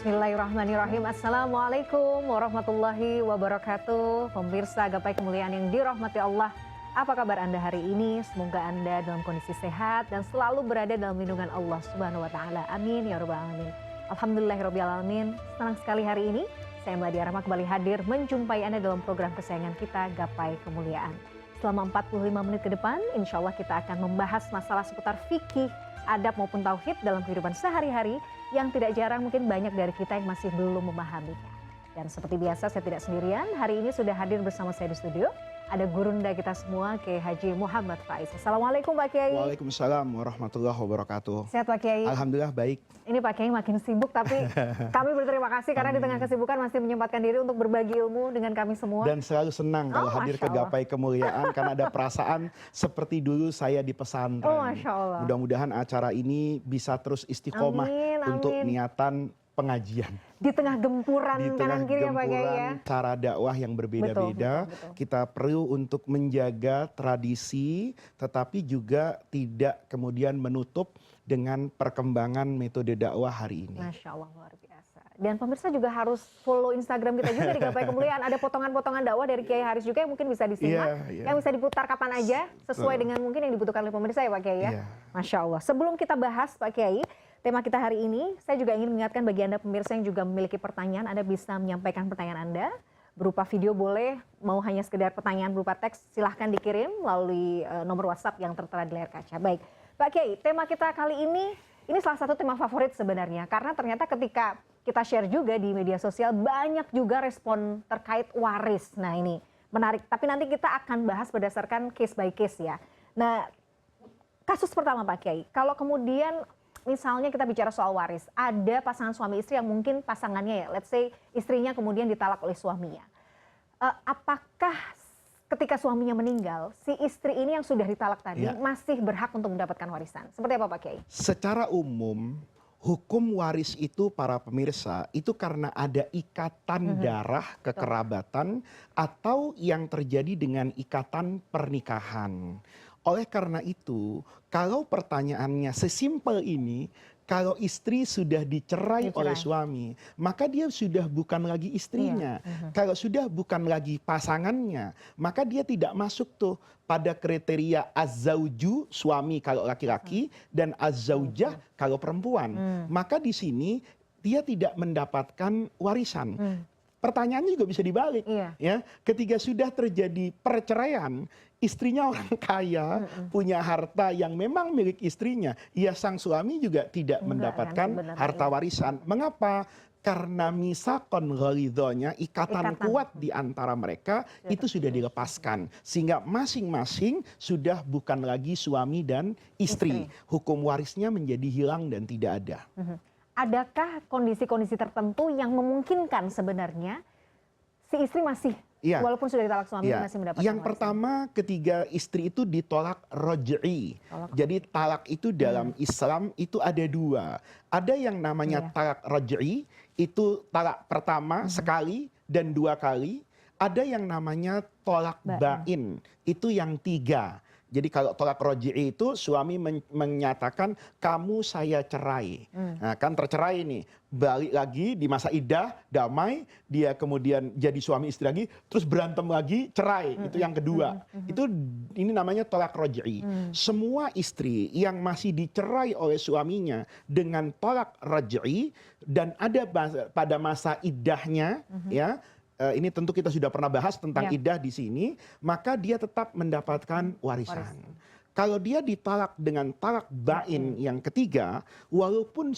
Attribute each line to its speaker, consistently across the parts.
Speaker 1: Bismillahirrahmanirrahim. Assalamualaikum warahmatullahi wabarakatuh. Pemirsa gapai kemuliaan yang dirahmati Allah. Apa kabar Anda hari ini? Semoga Anda dalam kondisi sehat dan selalu berada dalam lindungan Allah Subhanahu wa taala. Amin ya rabbal alamin. Alhamdulillahirabbil alamin. Senang sekali hari ini saya Meladia Rahma kembali hadir menjumpai Anda dalam program kesayangan kita Gapai Kemuliaan. Selama 45 menit ke depan, insya Allah kita akan membahas masalah seputar fikih, adab maupun tauhid dalam kehidupan sehari-hari yang tidak jarang mungkin banyak dari kita yang masih belum memahaminya. Dan seperti biasa saya tidak sendirian, hari ini sudah hadir bersama saya di studio. Ada gurunda kita semua, Kiai Haji Muhammad Faiz. Assalamualaikum Pak Kiai.
Speaker 2: Waalaikumsalam warahmatullahi wabarakatuh.
Speaker 1: Sehat Pak Kiai?
Speaker 2: Alhamdulillah baik.
Speaker 1: Ini Pak Kiai makin sibuk tapi kami berterima kasih karena di tengah kesibukan masih menyempatkan diri untuk berbagi ilmu dengan kami semua.
Speaker 2: Dan selalu senang kalau hadir ke Gapai Kemuliaan karena ada perasaan seperti dulu saya di pesantren.
Speaker 1: Masya Allah.
Speaker 2: Mudah-mudahan acara ini bisa terus istiqomah untuk niatan pengajian.
Speaker 1: Di tengah gempuran kanan kiri ya Pak Kiai ya.
Speaker 2: Cara dakwah yang berbeda-beda, kita perlu untuk menjaga tradisi tetapi juga tidak kemudian menutup dengan perkembangan metode dakwah hari ini.
Speaker 1: Masya Allah, luar biasa. Dan pemirsa juga harus follow Instagram kita juga di Gapai Kemuliaan. Ada potongan-potongan dakwah dari Kiai Haris juga yang mungkin bisa disimak, yang bisa diputar kapan aja sesuai dengan mungkin yang dibutuhkan oleh pemirsa ya Pak Kiai ya. Masya Allah. Sebelum kita bahas Pak Kiai, tema kita hari ini, saya juga ingin mengingatkan bagi Anda pemirsa yang juga memiliki pertanyaan, Anda bisa menyampaikan pertanyaan Anda. Berupa video boleh, mau hanya sekedar pertanyaan berupa teks, silahkan dikirim melalui nomor WhatsApp yang tertera di layar kaca. Baik, Pak Kiai, tema kita kali ini salah satu tema favorit sebenarnya. Karena ternyata ketika kita share juga di media sosial, banyak juga respon terkait waris. Nah ini menarik, tapi nanti kita akan bahas berdasarkan case by case ya. Nah, kasus pertama Pak Kiai, kalau kemudian misalnya kita bicara soal waris, ada pasangan suami istri yang mungkin pasangannya ya, let's say istrinya kemudian ditalak oleh suaminya. Apakah ketika suaminya meninggal, si istri ini yang sudah ditalak tadi masih berhak untuk mendapatkan warisan? Seperti apa Pak Kiai?
Speaker 2: Secara umum, hukum waris itu para pemirsa, itu karena ada ikatan darah kekerabatan atau yang terjadi dengan ikatan pernikahan. Oleh karena itu, kalau pertanyaannya sesimpel ini, kalau istri sudah dicerai oleh suami, maka dia sudah bukan lagi istrinya. Kalau sudah bukan lagi pasangannya, maka dia tidak masuk tuh pada kriteria az-zauju, suami kalau laki-laki, dan az-zaujah kalau perempuan. Maka di sini dia tidak mendapatkan warisan. Pertanyaannya juga bisa dibalik, ya. Ketika sudah terjadi perceraian, istrinya orang kaya, punya harta yang memang milik istrinya, ya sang suami juga tidak mendapatkan harta warisan. Mengapa? Karena misakon ghalidhonya, ikatan kuat di antara mereka itu sudah dilepaskan. Sehingga masing-masing sudah bukan lagi suami dan istri. Hukum warisnya menjadi hilang dan tidak ada.
Speaker 1: Adakah kondisi-kondisi tertentu yang memungkinkan sebenarnya si istri masih, walaupun sudah ditalak suami, masih mendapatkan
Speaker 2: yang
Speaker 1: warisan?
Speaker 2: pertama, ketika istri itu ditolak roj'i. Jadi talak itu dalam Islam itu ada dua. Ada yang namanya talak roj'i, itu talak pertama sekali dan dua kali. Ada yang namanya tolak bain, itu yang tiga. Jadi kalau tolak roji'i itu suami menyatakan kamu saya cerai. Nah, kan tercerai nih, balik lagi di masa iddah, damai, dia kemudian jadi suami istri lagi, terus berantem lagi, cerai. Itu yang kedua. Ini namanya tolak roji'i. Semua istri yang masih dicerai oleh suaminya dengan tolak roji'i dan ada pada masa iddahnya, ya. Ini tentu kita sudah pernah bahas tentang iddah di sini, maka dia tetap mendapatkan warisan. Kalau dia ditalak dengan talak bain yang ketiga, walaupun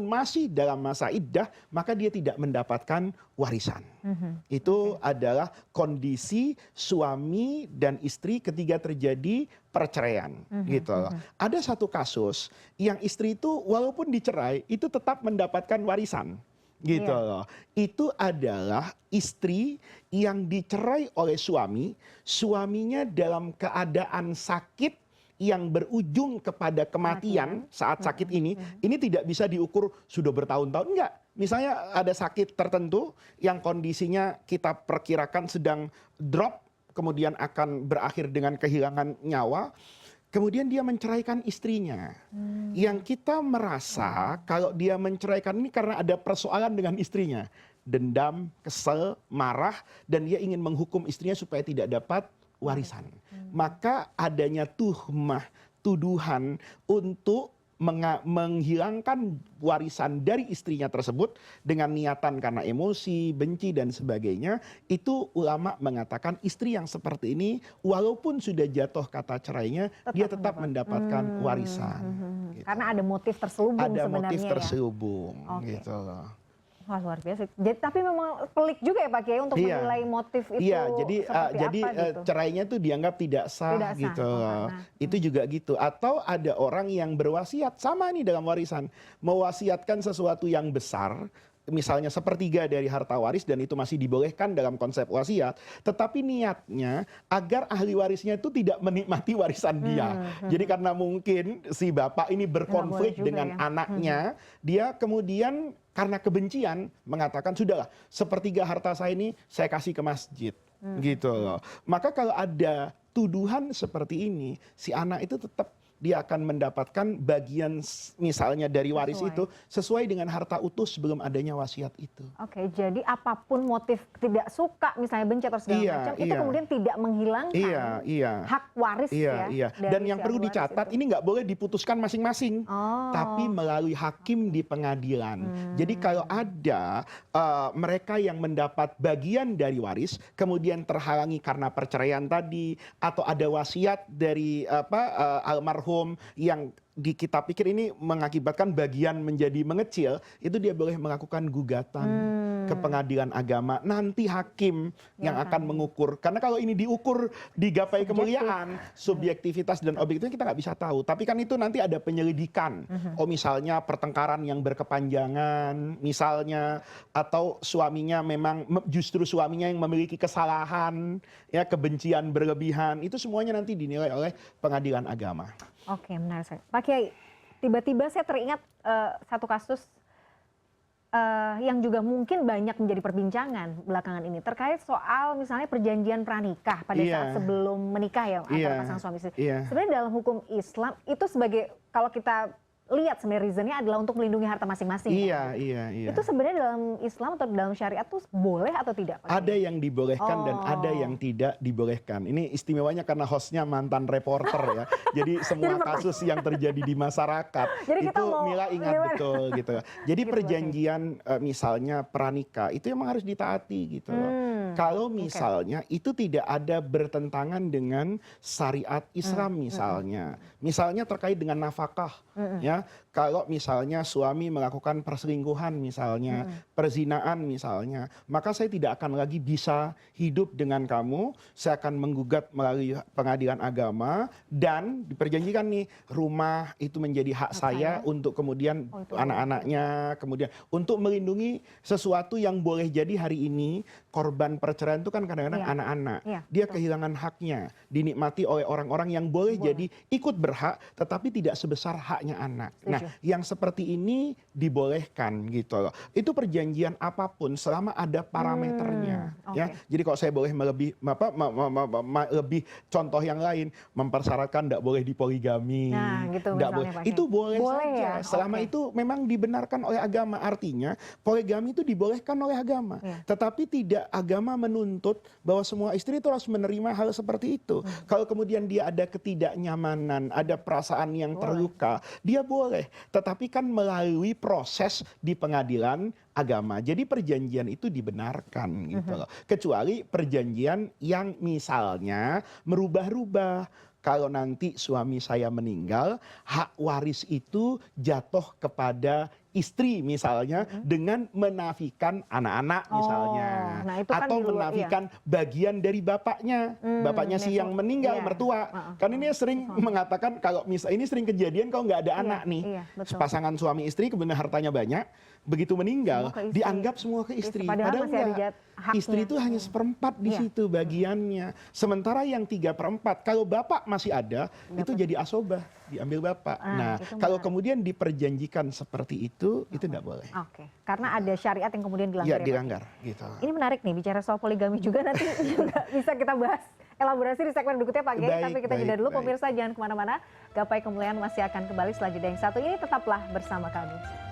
Speaker 2: masih dalam masa iddah, maka dia tidak mendapatkan warisan. Itu adalah kondisi suami dan istri ketika terjadi perceraian. Gitu. Ada satu kasus yang istri itu walaupun dicerai, itu tetap mendapatkan warisan. Gitu loh. Itu adalah istri yang dicerai oleh suami, suaminya dalam keadaan sakit yang berujung kepada kematian saat sakit ini tidak bisa diukur sudah bertahun-tahun, enggak. Misalnya ada sakit tertentu yang kondisinya kita perkirakan sedang drop, kemudian akan berakhir dengan kehilangan nyawa. kemudian dia menceraikan istrinya. Yang kita merasa kalau dia menceraikan ini karena ada persoalan dengan istrinya. Dendam, kesel, marah, dan dia ingin menghukum istrinya supaya tidak dapat warisan. Maka adanya tuhmah, tuduhan untuk menghilangkan warisan dari istrinya tersebut dengan niatan karena emosi, benci dan sebagainya, itu ulama mengatakan istri yang seperti ini walaupun sudah jatuh kata cerainya, dia tetap mendapatkan warisan. Gitu.
Speaker 1: Karena ada motif terselubung
Speaker 2: ada
Speaker 1: sebenarnya.
Speaker 2: Ada motif terselubung, gitu loh.
Speaker 1: Wah, luar biasa. Jadi, tapi memang pelik juga ya Pak Kiai untuk menilai motif itu.
Speaker 2: Iya, jadi
Speaker 1: gitu.
Speaker 2: cerainya tuh dianggap tidak sah gitu. Itu juga gitu. Atau ada orang yang berwasiat sama nih dalam warisan, mewasiatkan sesuatu yang besar, misalnya sepertiga dari harta waris dan itu masih dibolehkan dalam konsep wasiat, tetapi niatnya agar ahli warisnya itu tidak menikmati warisan dia. Jadi karena mungkin si bapak ini berkonflik dengan anaknya, dia kemudian karena kebencian mengatakan sudahlah sepertiga harta saya ini saya kasih ke masjid, gitu loh. Maka kalau ada tuduhan seperti ini, si anak itu tetap dia akan mendapatkan bagian misalnya dari waris itu sesuai dengan harta utuh sebelum adanya wasiat itu.
Speaker 1: Oke, jadi apapun motif tidak suka misalnya benci atau segala macam itu kemudian tidak menghilangkan hak waris
Speaker 2: Dan yang perlu dicatat ini nggak boleh diputuskan masing-masing, tapi melalui hakim di pengadilan. Jadi kalau ada mereka yang mendapat bagian dari waris kemudian terhalangi karena perceraian tadi atau ada wasiat dari almarhum yang kita pikir ini mengakibatkan bagian menjadi mengecil, itu dia boleh melakukan gugatan ke pengadilan agama. Nanti hakim yang akan mengukur. Karena kalau ini diukur di gapai kemuliaan, subjektivitas dan objektivitas kita nggak bisa tahu. Tapi kan itu nanti ada penyelidikan. Oh misalnya pertengkaran yang berkepanjangan, misalnya, atau suaminya memang justru suaminya yang memiliki kesalahan, ya kebencian berlebihan, itu semuanya nanti dinilai oleh pengadilan agama.
Speaker 1: Oke, menarik sekali. Pak Kiai, tiba-tiba saya teringat satu kasus yang juga mungkin banyak menjadi perbincangan belakangan ini terkait soal misalnya perjanjian pranikah pada saat sebelum menikah ya antara pasangan suami istri. Sebenarnya dalam hukum Islam itu sebagai, kalau kita lihat sebenarnya reasonnya adalah untuk melindungi harta masing-masing.
Speaker 2: Iya.
Speaker 1: Itu sebenarnya dalam Islam atau dalam syariat itu boleh atau tidak? Pak?
Speaker 2: Ada yang dibolehkan dan ada yang tidak dibolehkan. Ini istimewanya karena hostnya mantan reporter ya. Jadi semua kasus yang terjadi di masyarakat
Speaker 1: jadi
Speaker 2: itu Mila ingat betul gitu. Jadi perjanjian misalnya pranikah itu memang harus ditaati gitu loh. Kalau misalnya itu tidak ada bertentangan dengan syariat Islam misalnya. Misalnya terkait dengan nafkah ya. Kalau misalnya suami melakukan perselingkuhan misalnya, perzinaan misalnya, maka saya tidak akan lagi bisa hidup dengan kamu, saya akan menggugat melalui pengadilan agama dan diperjanjikan nih rumah itu menjadi hak saya untuk kemudian anak-anaknya, kemudian untuk melindungi sesuatu yang boleh jadi hari ini korban perceraian itu kan kadang-kadang anak-anak. Dia kehilangan haknya, dinikmati oleh orang-orang yang boleh jadi ikut berhak tetapi tidak sebesar haknya anak. Nah, yang seperti ini dibolehkan gitu loh. Itu perjanjian apapun selama ada parameternya. Ya, jadi kalau saya boleh lebih contoh yang lain, mempersyaratkan tidak boleh dipoligami,
Speaker 1: gitu
Speaker 2: boleh. Itu boleh saja. Selama itu memang dibenarkan oleh agama. Artinya poligami itu dibolehkan oleh agama. Tetapi tidak agama menuntut bahwa semua istri itu harus menerima hal seperti itu. Kalau kemudian dia ada ketidaknyamanan, ada perasaan yang terluka, dia boleh. Tetapi kan melalui proses di pengadilan agama. Jadi perjanjian itu dibenarkan gitu loh. Kecuali perjanjian yang misalnya merubah-rubah. Kalau nanti suami saya meninggal, hak waris itu jatuh kepada istri misalnya dengan menafikan anak-anak misalnya. Atau menafikan bagian dari bapaknya. Bapaknya si yang meninggal, mertua. Kan ini sering mengatakan kalau misalnya ini sering kejadian kalau nggak ada anak nih. Pasangan suami istri kemudian hartanya banyak, begitu meninggal dianggap semua ke istri. Padahal enggak. Istri itu hanya 1/4 di situ bagiannya. Sementara yang 3/4 kalau bapak masih ada itu jadi asobah, diambil bapak. Nah, kalau kemudian diperjanjikan seperti itu tidak boleh.
Speaker 1: Karena ada syariat yang kemudian dilanggar.
Speaker 2: Ya, dilanggar gitu.
Speaker 1: Ini menarik nih bicara soal poligami juga nanti juga bisa kita bahas elaborasi di segmen berikutnya Pak Kiai. Tapi kita jeda dulu
Speaker 2: baik.
Speaker 1: pemirsa, jangan kemana-mana. Gapai Kemuliaan masih akan kembali setelah jeda yang satu ini, tetaplah bersama kami.